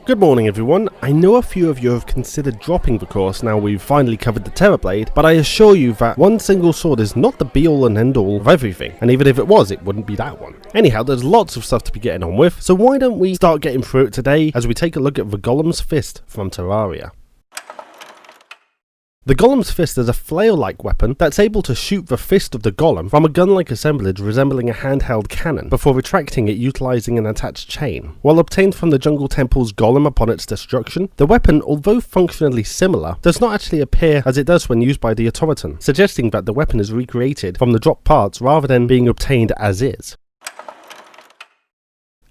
Good morning everyone. I know a few of you have considered dropping the course now we've finally covered the Terror Blade, but I assure you that one single sword is not the be all and end all of everything, and even if it was, it wouldn't be that one. Anyhow, there's lots of stuff to be getting on with, so why don't we start getting through it today as we take a look at the Golems Fist from Terraria. The Golem's Fist is a flail-like weapon that's able to shoot the fist of the golem from a gun-like assemblage resembling a handheld cannon before retracting it utilizing an attached chain. While obtained from the Jungle Temple's golem upon its destruction, the weapon, although functionally similar, does not actually appear as it does when used by the automaton, suggesting that the weapon is recreated from the dropped parts rather than being obtained as is.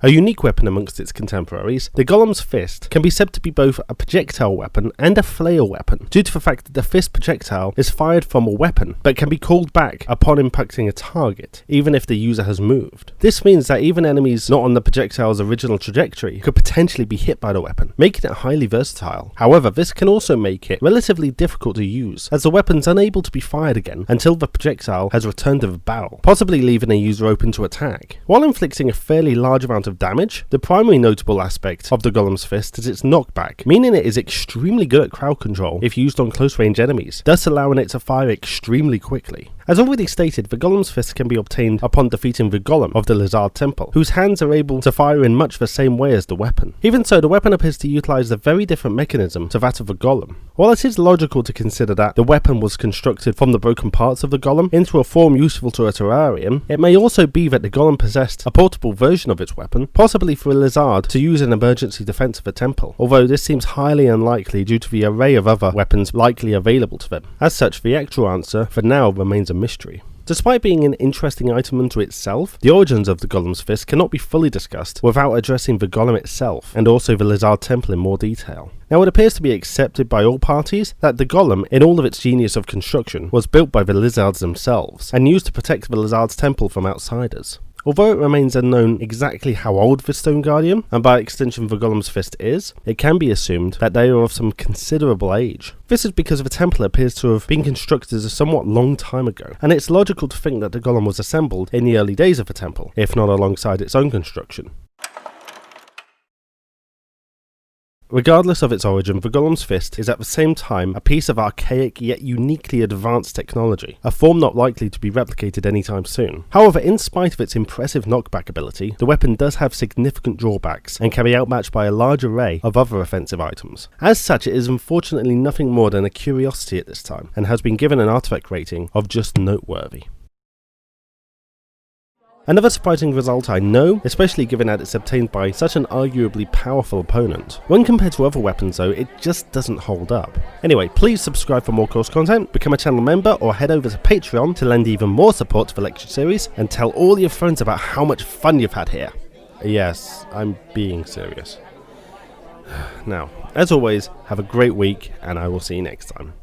A unique weapon amongst its contemporaries, the Golem's Fist can be said to be both a projectile weapon and a flail weapon, due to the fact that the fist projectile is fired from a weapon, but can be called back upon impacting a target, even if the user has moved. This means that even enemies not on the projectile's original trajectory could potentially be hit by the weapon, making it highly versatile. However, this can also make it relatively difficult to use, as the weapon's unable to be fired again until the projectile has returned to the barrel, possibly leaving a user open to attack. While inflicting a fairly large amount of damage, the primary notable aspect of the Golem's Fist is its knockback, meaning it is extremely good at crowd control if used on close range enemies, thus allowing it to fire extremely quickly. As already stated, the Golem's Fist can be obtained upon defeating the Golem of the Lizard Temple, whose hands are able to fire in much the same way as the weapon. Even so, the weapon appears to utilize a very different mechanism to that of the Golem. While it is logical to consider that the weapon was constructed from the broken parts of the Golem into a form useful to a terrarium, it may also be that the Golem possessed a portable version of its weapon, possibly for a lizard to use in emergency defense of a temple, although this seems highly unlikely due to the array of other weapons likely available to them. As such, the actual answer for now remains a mystery. Despite being an interesting item unto itself, the origins of the Golem's Fist cannot be fully discussed without addressing the Golem itself, and also the Lizard Temple in more detail. Now, it appears to be accepted by all parties that the Golem, in all of its genius of construction, was built by the lizards themselves, and used to protect the Lizard's temple from outsiders. Although it remains unknown exactly how old the Stone Guardian, and by extension the Golem's Fist is, it can be assumed that they are of some considerable age. This is because the temple appears to have been constructed a somewhat long time ago, and it's logical to think that the Golem was assembled in the early days of the temple, if not alongside its own construction. Regardless of its origin, the Golem's Fist is at the same time a piece of archaic yet uniquely advanced technology, a form not likely to be replicated anytime soon. However, in spite of its impressive knockback ability, the weapon does have significant drawbacks and can be outmatched by a large array of other offensive items. As such, it is unfortunately nothing more than a curiosity at this time, and has been given an artifact rating of just noteworthy. Another surprising result I know, especially given that it's obtained by such an arguably powerful opponent. When compared to other weapons though, it just doesn't hold up. Anyway, please subscribe for more course content, become a channel member, or head over to Patreon to lend even more support to the lecture series, and tell all your friends about how much fun you've had here. Yes, I'm being serious. Now, as always, have a great week, and I will see you next time.